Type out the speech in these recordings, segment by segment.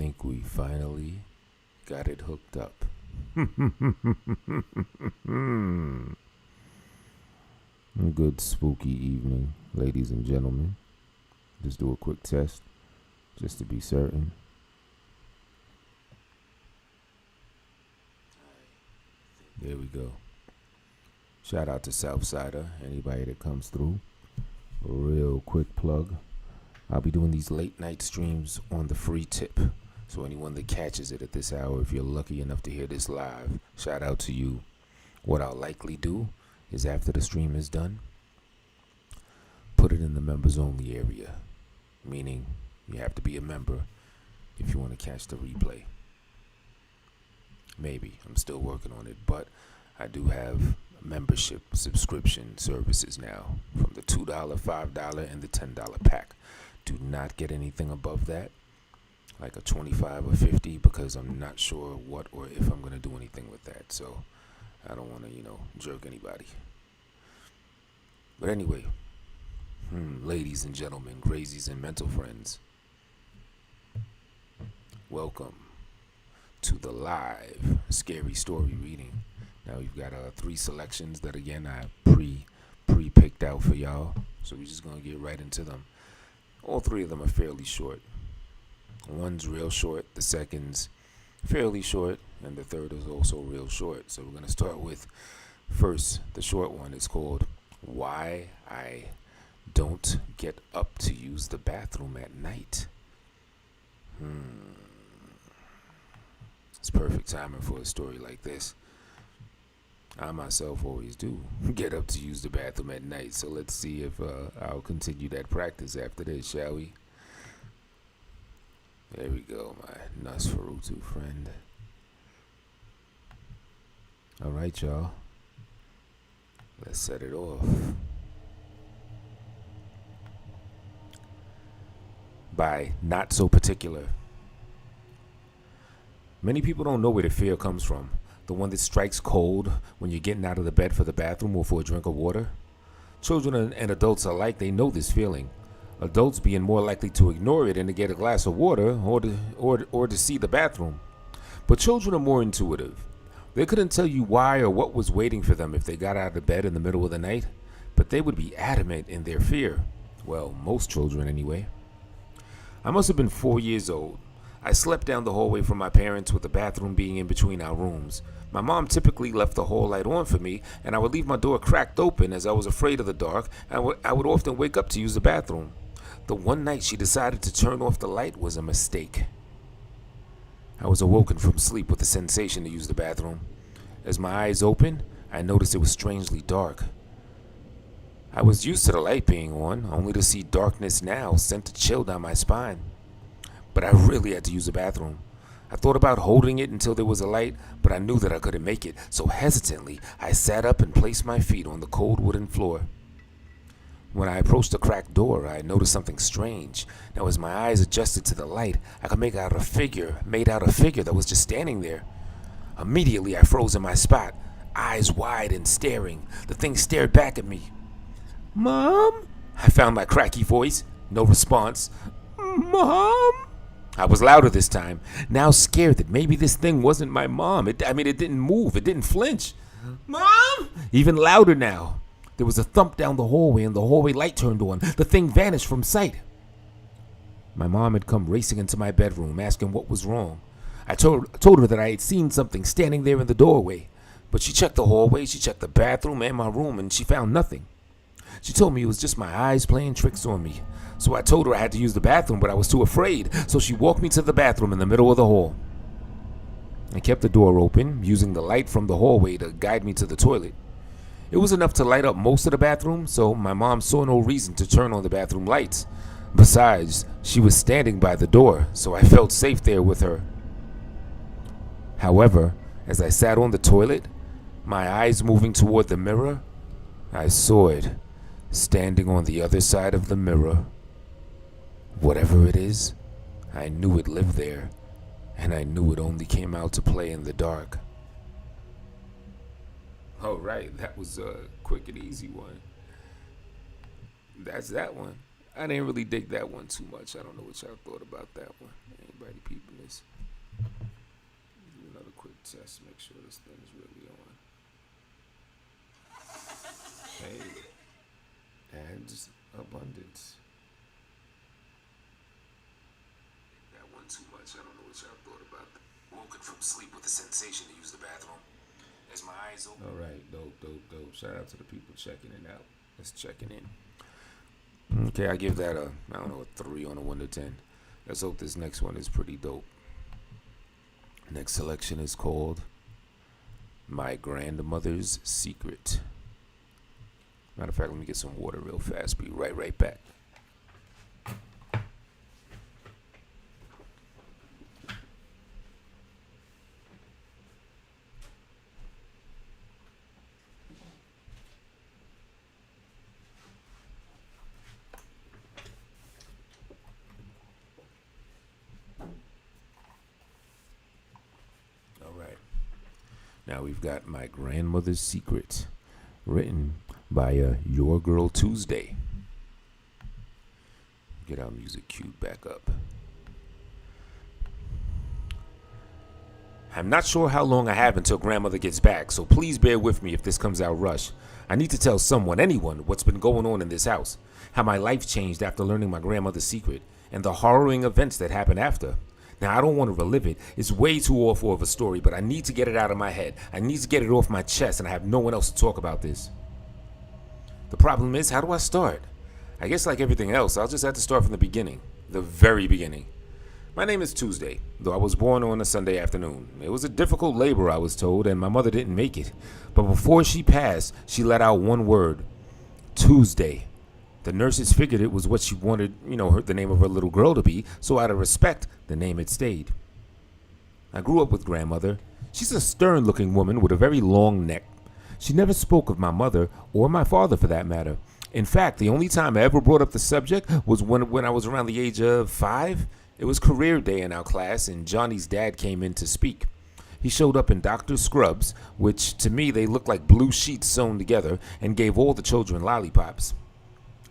think we finally got it hooked up. Good spooky evening, ladies and gentlemen. Just do a quick test, just to be certain. There we go. Shout out to Southsider, anybody that comes through. Real quick plug. I'll be doing these late night streams on the free tip. So anyone that catches it at this hour, if you're lucky enough to hear this live, shout out to you. What I'll likely do is after the stream is done, put it in the members only area. Meaning you have to be a member if you want to catch the replay. Maybe. I'm still working on it, but I do have membership subscription services now from the $2, $5, and the $10 pack. Do not get anything above that, like a 25 or 50, because I'm not sure what or if I'm going to do anything with that. So I don't want to, jerk anybody. But anyway, ladies and gentlemen, crazies and mental friends, welcome to the live scary story reading. Now we've got 3 selections that again I pre-picked out for y'all. So we're just gonna get right into them. All 3 of them are fairly short. One's real short, the second's fairly short, and the third is also real short. So we're gonna start with first, the short one. It's called Why I Don't Get Up to Use the Bathroom at Night. It's perfect timing for a story like this. I myself always do get up to use the bathroom at night, so let's see if I'll continue that practice after this, shall we? There we go, my Nosferatu friend. Alright, y'all. Let's set it off. By Not So Particular. Many people don't know where the fear comes from. The one that strikes cold when you're getting out of the bed for the bathroom or for a drink of water. Children and adults alike, they know this feeling. Adults being more likely to ignore it and to get a glass of water or to see the bathroom. But children are more intuitive. They couldn't tell you why or what was waiting for them if they got out of bed in the middle of the night, but they would be adamant in their fear. Well, most children anyway. I must have been 4 years old. I slept down the hallway from my parents with the bathroom being in between our rooms. My mom typically left the hall light on for me, and I would leave my door cracked open as I was afraid of the dark, and I would often wake up to use the bathroom. The one night she decided to turn off the light was a mistake. I was awoken from sleep with the sensation to use the bathroom. As my eyes opened, I noticed it was strangely dark. I was used to the light being on, only to see darkness now sent a chill down my spine. But I really had to use the bathroom. I thought about holding it until there was a light, but I knew that I couldn't make it, so hesitantly, I sat up and placed my feet on the cold wooden floor. When I approached the cracked door, I noticed something strange. Now, as my eyes adjusted to the light, I could make out a figure that was just standing there. Immediately, I froze in my spot, eyes wide and staring. The thing stared back at me. "Mom?" I found my cracky voice. No response. "Mom?" I was louder this time, now scared that maybe this thing wasn't my mom. It didn't move. It didn't flinch. "Mom?" Even louder now. There was a thump down the hallway, and the hallway light turned on. The thing vanished from sight. My mom had come racing into my bedroom, asking what was wrong. I told her that I had seen something standing there in the doorway. But she checked the hallway, she checked the bathroom and my room, and she found nothing. She told me it was just my eyes playing tricks on me. So I told her I had to use the bathroom, but I was too afraid. So she walked me to the bathroom in the middle of the hall. I kept the door open, using the light from the hallway to guide me to the toilet. It was enough to light up most of the bathroom, so my mom saw no reason to turn on the bathroom lights. Besides, she was standing by the door, so I felt safe there with her. However, as I sat on the toilet, my eyes moving toward the mirror, I saw it standing on the other side of the mirror. Whatever it is, I knew it lived there, and I knew it only came out to play in the dark. All right, that was a quick and easy one. That's that one. I didn't really dig that one too much. I don't know what y'all thought about that one. Anybody peeping this? Do another quick test. Make sure this thing is really on. Hey, adds abundance. That one too much. I don't know what y'all thought about that. Woken from sleep with the sensation to use the bathroom. As my eyes open. All right, dope. Shout out to the people checking it out. Let's checking in. Okay, I give that a 3 on a 1 to 10. Let's hope this next one is pretty dope. Next selection is called My Grandmother's Secret. Matter of fact, let me get some water real fast. Be right back. Now we've got My Grandmother's Secret, written by Your Girl Tuesday. Get our music queued back up. I'm not sure how long I have until grandmother gets back, so please bear with me if this comes out rushed. I need to tell someone, anyone, what's been going on in this house, how my life changed after learning my grandmother's secret, and the harrowing events that happened after. Now, I don't want to relive it. It's way too awful of a story, but I need to get it out of my head. I need to get it off my chest, and I have no one else to talk about this. The problem is, how do I start? I guess like everything else, I'll just have to start from the beginning. The very beginning. My name is Tuesday, though I was born on a Sunday afternoon. It was a difficult labor, I was told, and my mother didn't make it. But before she passed, she let out one word. Tuesday. The nurses figured it was what she wanted, the name of her little girl to be, so out of respect, the name had stayed. I grew up with grandmother. She's a stern-looking woman with a very long neck. She never spoke of my mother, or my father for that matter. In fact, the only time I ever brought up the subject was when I was around the age of 5. It was career day in our class, and Johnny's dad came in to speak. He showed up in Dr. Scrubs, which to me they looked like blue sheets sewn together, and gave all the children lollipops.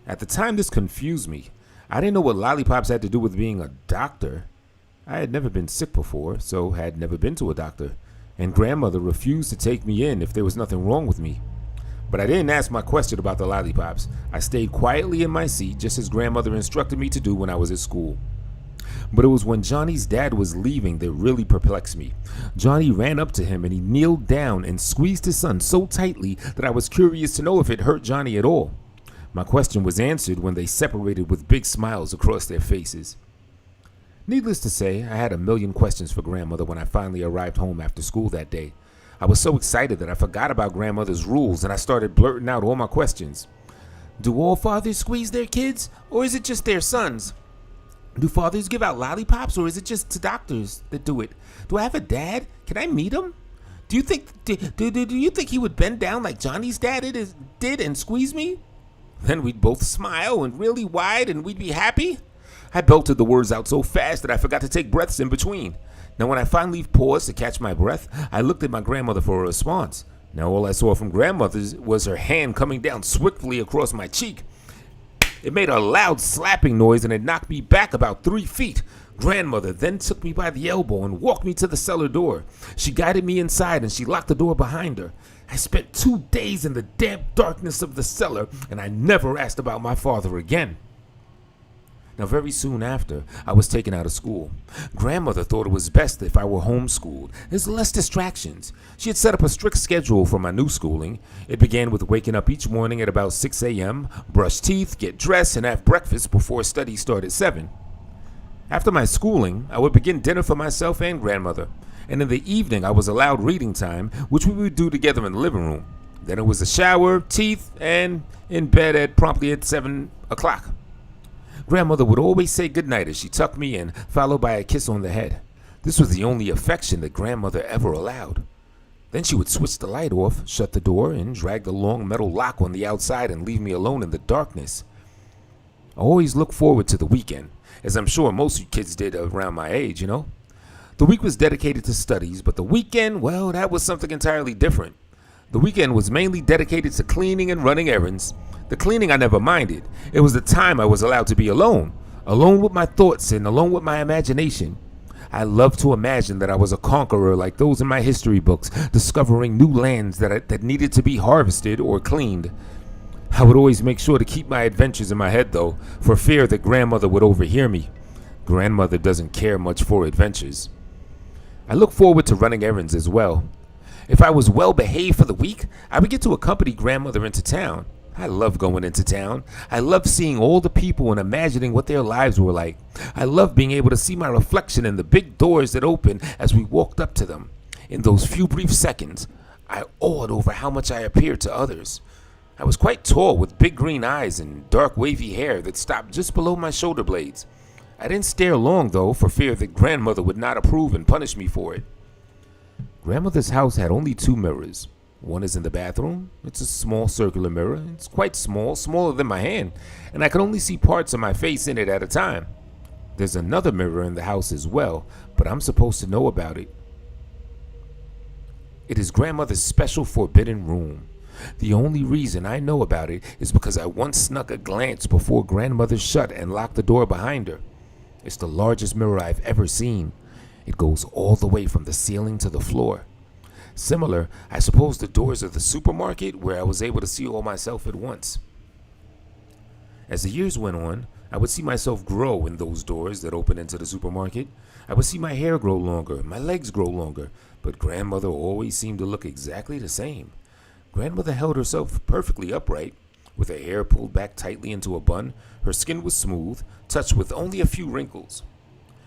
At the time, this confused me. I didn't know what lollipops had to do with being a doctor. I had never been sick before, so had never been to a doctor, and grandmother refused to take me in if there was nothing wrong with me. But I didn't ask my question about the lollipops. I stayed quietly in my seat, just as grandmother instructed me to do when I was at school. But it was when Johnny's dad was leaving that really perplexed me. Johnny ran up to him and he kneeled down and squeezed his son so tightly that I was curious to know if it hurt Johnny at all. My question was answered when they separated with big smiles across their faces. Needless to say, I had a million questions for grandmother when I finally arrived home after school that day. I was so excited that I forgot about grandmother's rules and I started blurting out all my questions. Do all fathers squeeze their kids, or is it just their sons? Do fathers give out lollipops, or is it just to doctors that do it? Do I have a dad? Can I meet him? Do you think he would bend down like Johnny's dad did and squeeze me? Then we'd both smile and really wide and we'd be happy. I belted the words out so fast that I forgot to take breaths in between. Now when I finally paused to catch my breath, I looked at my grandmother for a response. Now all I saw from grandmother was her hand coming down swiftly across my cheek. It made a loud slapping noise and it knocked me back about 3 feet. Grandmother then took me by the elbow and walked me to the cellar door. She guided me inside and she locked the door behind her. I spent 2 days in the damp darkness of the cellar, and I never asked about my father again. Now, very soon after, I was taken out of school. Grandmother thought it was best if I were homeschooled. There's less distractions. She had set up a strict schedule for my new schooling. It began with waking up each morning at about 6 a.m., brush teeth, get dressed, and have breakfast before study started at 7. After my schooling, I would begin dinner for myself and grandmother. And in the evening, I was allowed reading time, which we would do together in the living room. Then it was a shower, teeth, and in bed promptly at 7 o'clock. Grandmother would always say goodnight as she tucked me in, followed by a kiss on the head. This was the only affection that grandmother ever allowed. Then she would switch the light off, shut the door, and drag the long metal lock on the outside and leave me alone in the darkness. I always looked forward to the weekend, as I'm sure most kids did around my age, The week was dedicated to studies, but the weekend, well, that was something entirely different. The weekend was mainly dedicated to cleaning and running errands. The cleaning I never minded. It was the time I was allowed to be alone. Alone with my thoughts and alone with my imagination. I loved to imagine that I was a conqueror like those in my history books, discovering new lands that needed to be harvested or cleaned. I would always make sure to keep my adventures in my head, though, for fear that grandmother would overhear me. Grandmother doesn't care much for adventures. I look forward to running errands as well. If I was well behaved for the week, I would get to accompany grandmother into town. I love going into town. I love seeing all the people and imagining what their lives were like. I love being able to see my reflection in the big doors that opened as we walked up to them. In those few brief seconds, I awed over how much I appeared to others. I was quite tall with big green eyes and dark wavy hair that stopped just below my shoulder blades. I didn't stare long, though, for fear that grandmother would not approve and punish me for it. Grandmother's house had only 2 mirrors. One is in the bathroom. It's a small circular mirror. It's quite small, smaller than my hand, and I can only see parts of my face in it at a time. There's another mirror in the house as well, but I'm supposed to know about it. It is grandmother's special forbidden room. The only reason I know about it is because I once snuck a glance before grandmother shut and locked the door behind her. It's the largest mirror I've ever seen. It goes all the way from the ceiling to the floor. Similar, I suppose, the doors of the supermarket where I was able to see all myself at once. As the years went on, I would see myself grow in those doors that open into the supermarket. I would see my hair grow longer, my legs grow longer, but grandmother always seemed to look exactly the same. Grandmother held herself perfectly upright, with her hair pulled back tightly into a bun. Her skin was smooth, touched with only a few wrinkles.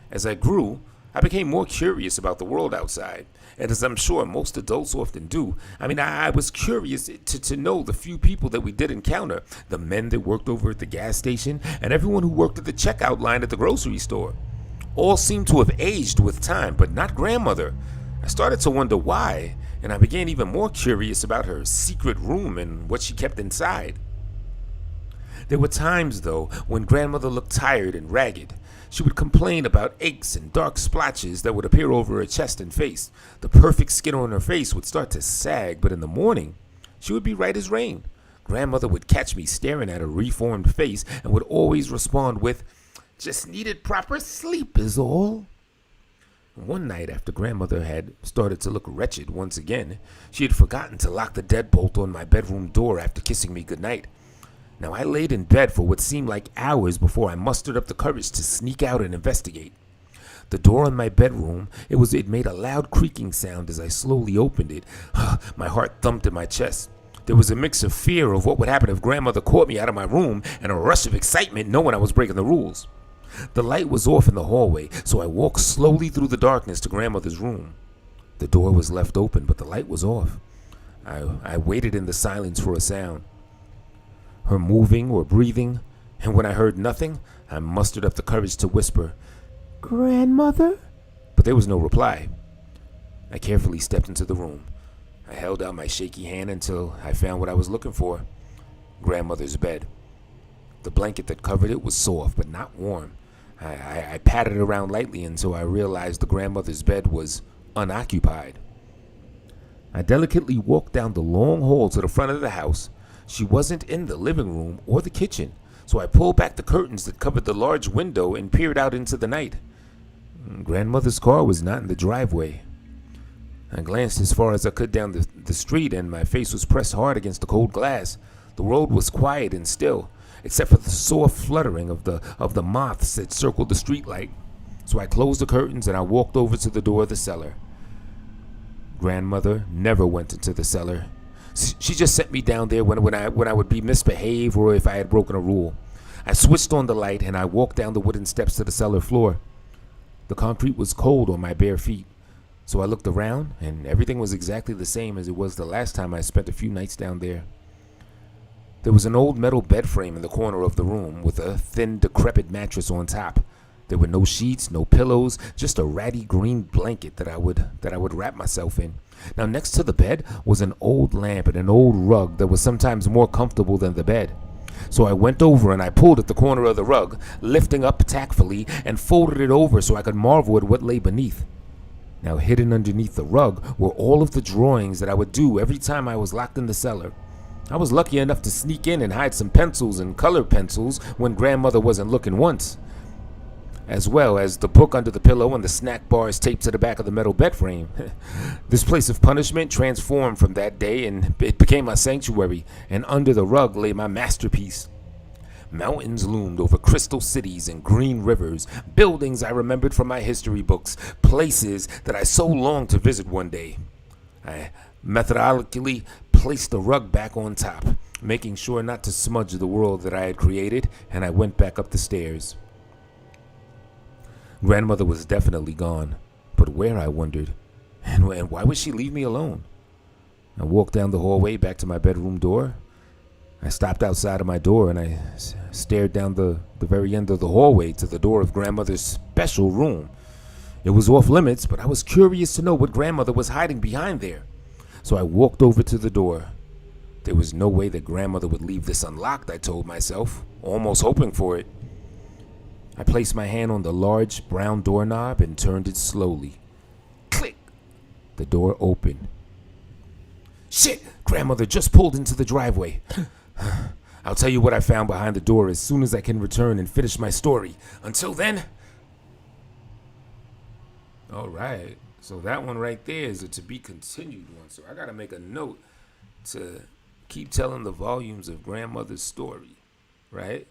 As I grew, I became more curious about the world outside, and as I'm sure most adults often do, I was curious to know the few people that we did encounter, the men that worked over at the gas station, and everyone who worked at the checkout line at the grocery store. All seemed to have aged with time, but not grandmother. I started to wonder why, and I began even more curious about her secret room and what she kept inside. There were times, though, when grandmother looked tired and ragged. She would complain about aches and dark splotches that would appear over her chest and face. The perfect skin on her face would start to sag, but in the morning, she would be right as rain. Grandmother would catch me staring at her reformed face and would always respond with, "Just needed proper sleep is all." One night, after grandmother had started to look wretched once again, she had forgotten to lock the deadbolt on my bedroom door after kissing me goodnight. Now, I laid in bed for what seemed like hours before I mustered up the courage to sneak out and investigate. The door on my bedroom, it made a loud creaking sound as I slowly opened it. My heart thumped in my chest. There was a mix of fear of what would happen if grandmother caught me out of my room and a rush of excitement knowing I was breaking the rules. The light was off in the hallway, so I walked slowly through the darkness to grandmother's room. The door was left open, but the light was off. I waited in the silence for a sound. Her moving or breathing, and when I heard nothing, I mustered up the courage to whisper, "Grandmother?" But there was no reply. I carefully stepped into the room. I held out my shaky hand until I found what I was looking for, grandmother's bed. The blanket that covered it was soft, but not warm. I patted it around lightly until I realized the grandmother's bed was unoccupied. I delicately walked down the long hall to the front of the house. She wasn't in the living room or the kitchen, so I pulled back the curtains that covered the large window and peered out into the night. Grandmother's car was not in the driveway. I glanced as far as I could down the street, and my face was pressed hard against the cold glass. The road was quiet and still, except for the soft fluttering of the moths that circled the streetlight. So I closed the curtains and I walked over to the door of the cellar. Grandmother never went into the cellar. She just set me down there when I would be misbehave or if I had broken a rule. I switched on the light and I walked down the wooden steps to the cellar floor. The concrete was cold on my bare feet, so I looked around and everything was exactly the same as it was the last time I spent a few nights down there. There was an old metal bed frame in the corner of the room with a thin, decrepit mattress on top. There were no sheets, no pillows, just a ratty green blanket that I would wrap myself in. Now, next to the bed was an old lamp and an old rug that was sometimes more comfortable than the bed. So I went over and I pulled at the corner of the rug, lifting up tactfully, and folded it over so I could marvel at what lay beneath. Now, hidden underneath the rug were all of the drawings that I would do every time I was locked in the cellar. I was lucky enough to sneak in and hide some pencils and colored pencils when grandmother wasn't looking once, as well as the book under the pillow and the snack bars taped to the back of the metal bed frame. This place of punishment transformed from that day, and it became my sanctuary, and under the rug lay my masterpiece. Mountains loomed over crystal cities and green rivers, buildings I remembered from my history books, places that I so longed to visit one day. I methodically placed the rug back on top, making sure not to smudge the world that I had created, and I went back up the stairs. Grandmother was definitely gone, but where, I wondered, and why would she leave me alone? I walked down the hallway back to my bedroom door. I stopped outside of my door and I stared down the very end of the hallway to the door of grandmother's special room. It was off limits, but I was curious to know what grandmother was hiding behind there. So I walked over to the door. There was no way that grandmother would leave this unlocked, I told myself, almost hoping for it. I placed my hand on the large brown doorknob and turned it slowly. Click! The door opened. Shit! Grandmother just pulled into the driveway. I'll tell you what I found behind the door as soon as I can return and finish my story. Until then... All right. So that one right there is a to be continued one. So I got to make a note to keep telling the volumes of grandmother's story, right?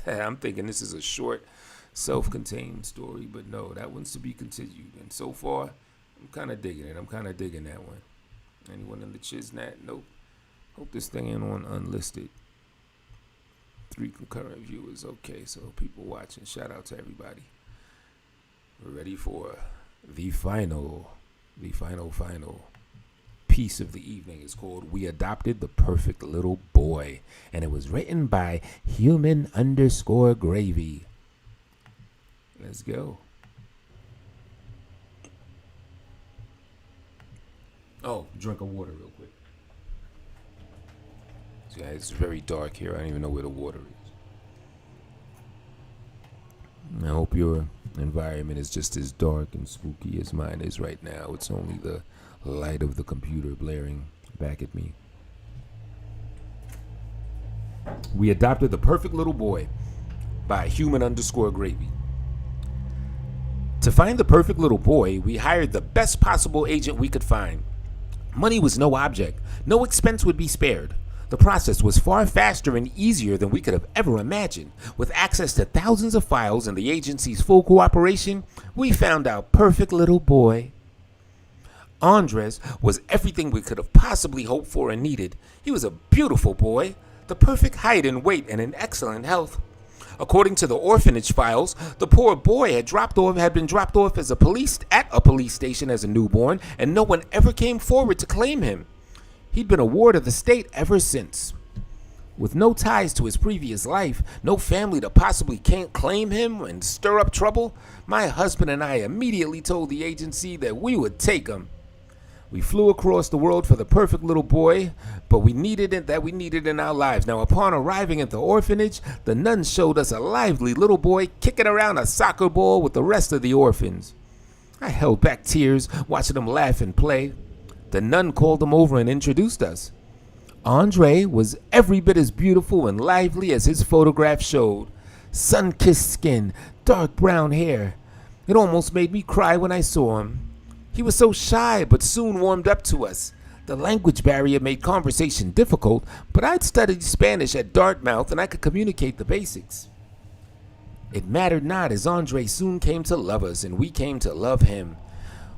I'm thinking this is a short, self-contained story, but no, that one's to be continued. And so far, I'm kind of digging it. I'm kind of digging that one. Anyone in the Chiznat? Nope. Hope this thing ain't on unlisted. 3 concurrent viewers. Okay, so people watching. Shout out to everybody. We're ready for the final piece of the evening. Is called We Adopted the Perfect Little Boy, and it was written by human_gravy. Let's go. Oh, drink of water real quick. So yeah, it's very dark here. I don't even know where the water is. I hope your environment is just as dark and spooky as mine is right now. It's only the light of the computer blaring back at me. We Adopted the Perfect Little Boy by human_gravy. To find the perfect little boy, we hired the best possible agent we could find. Money was no object. No expense would be spared. The process was far faster and easier than we could have ever imagined. With access to thousands of files and the agency's full cooperation, we found our perfect little boy. Andres was everything we could have possibly hoped for and needed. He was a beautiful boy, the perfect height and weight, and in excellent health. According to the orphanage files, the poor boy had been dropped off at a police station as a newborn, and no one ever came forward to claim him. He'd been a ward of the state ever since. With no ties to his previous life, no family to possibly can't claim him and stir up trouble, my husband and I immediately told the agency that we would take him. We flew across the world for the perfect little boy, but we needed it in our lives. Now, upon arriving at the orphanage, the nuns showed us a lively little boy kicking around a soccer ball with the rest of the orphans. I held back tears watching him laugh and play. The nun called him over and introduced us. Andre was every bit as beautiful and lively as his photograph showed. Sun-kissed skin, dark brown hair. It almost made me cry when I saw him. He was so shy, but soon warmed up to us. The language barrier made conversation difficult, but I'd studied Spanish at Dartmouth and I could communicate the basics. It mattered not, as Andre soon came to love us and we came to love him.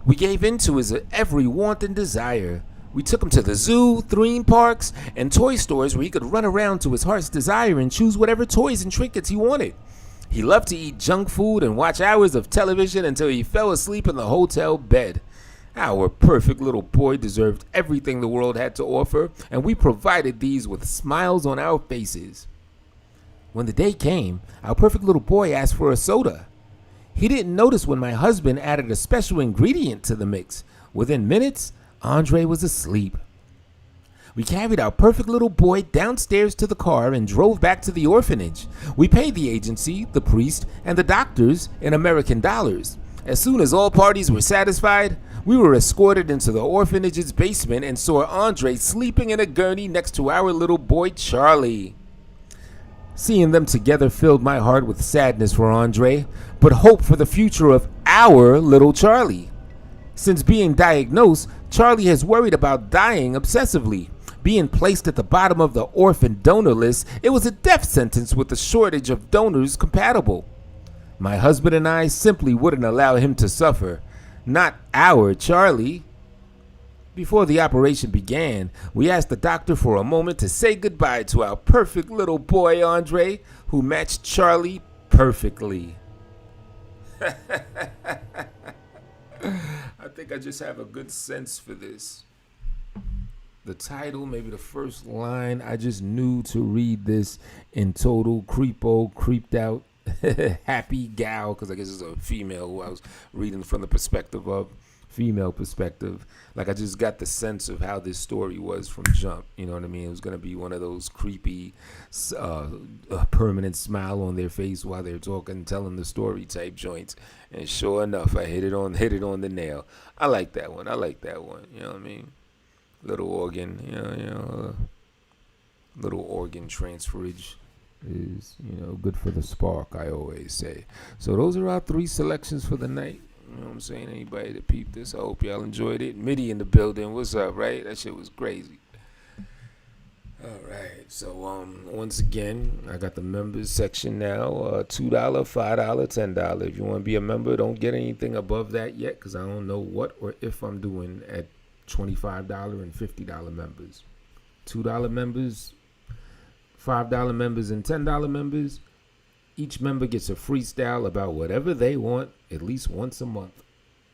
We gave in to his every want and desire. We took him to the zoo, theme parks, and toy stores where he could run around to his heart's desire and choose whatever toys and trinkets he wanted. He loved to eat junk food and watch hours of television until he fell asleep in the hotel bed. Our perfect little boy deserved everything the world had to offer, and we provided these with smiles on our faces. When the day came, our perfect little boy asked for a soda. He didn't notice when my husband added a special ingredient to the mix. Within minutes, Andre was asleep. We carried our perfect little boy downstairs to the car and drove back to the orphanage. We paid the agency, the priest, and the doctors in American dollars. As soon as all parties were satisfied, we were escorted into the orphanage's basement and saw Andre sleeping in a gurney next to our little boy Charlie. Seeing them together filled my heart with sadness for Andre, but hope for the future of our little Charlie. Since being diagnosed, Charlie has worried about dying obsessively. Being placed at the bottom of the orphan donor list, it was a death sentence with a shortage of donors compatible. My husband and I simply wouldn't allow him to suffer. Not our Charlie. Before the operation began, we asked the doctor for a moment to say goodbye to our perfect little boy Andre, who matched Charlie perfectly. I think I just have a good sense for this. The title, maybe the first line, I just knew to read this in total creeped out, happy gal, because I guess it's a female who I was reading from the perspective of, female perspective. Like I just got the sense of how this story was from jump. You know what I mean? It was going to be one of those creepy, permanent smile on their face while they're talking, telling the story type joints. And sure enough, I hit it on the nail. I like that one. You know what I mean? Little organ, little organ transferage is, good for the spark, I always say. So those are our 3 selections for the night. You know what I'm saying? Anybody that peeped this, I hope y'all enjoyed it. Mitty in the building. What's up, right? That shit was crazy. All right. So, once again, I got the members section now. $2, $5, $10. If you want to be a member, don't get anything above that yet because I don't know what or if I'm doing at $25 and $50 members. $2 members, $5 members, and $10 members. Each member gets a freestyle about whatever they want at least once a month.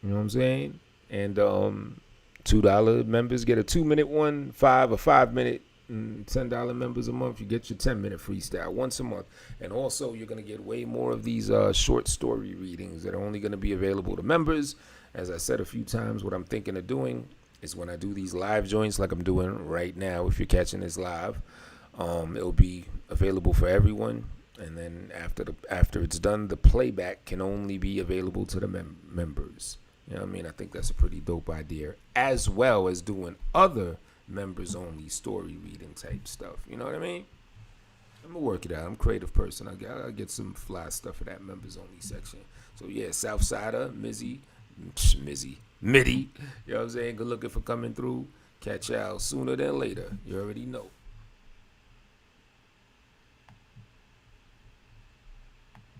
You know what I'm saying? And $2 members get a 2-minute one, a 5-minute, $10 members a month, you get your 10-minute freestyle once a month. And also, you're going to get way more of these short story readings that are only going to be available to members. As I said a few times, what I'm thinking of doing is when I do these live joints like I'm doing right now, if you're catching this live, it'll be available for everyone. And then after it's done, the playback can only be available to the members. You know what I mean? I think that's a pretty dope idea, as well as doing other members-only story reading type stuff. You know what I mean? I'm going to work it out. I'm a creative person. I'll get some fly stuff for that members-only section. So, yeah, Southsider, Mitty. You know what I'm saying? Good looking for coming through. Catch y'all sooner than later. You already know.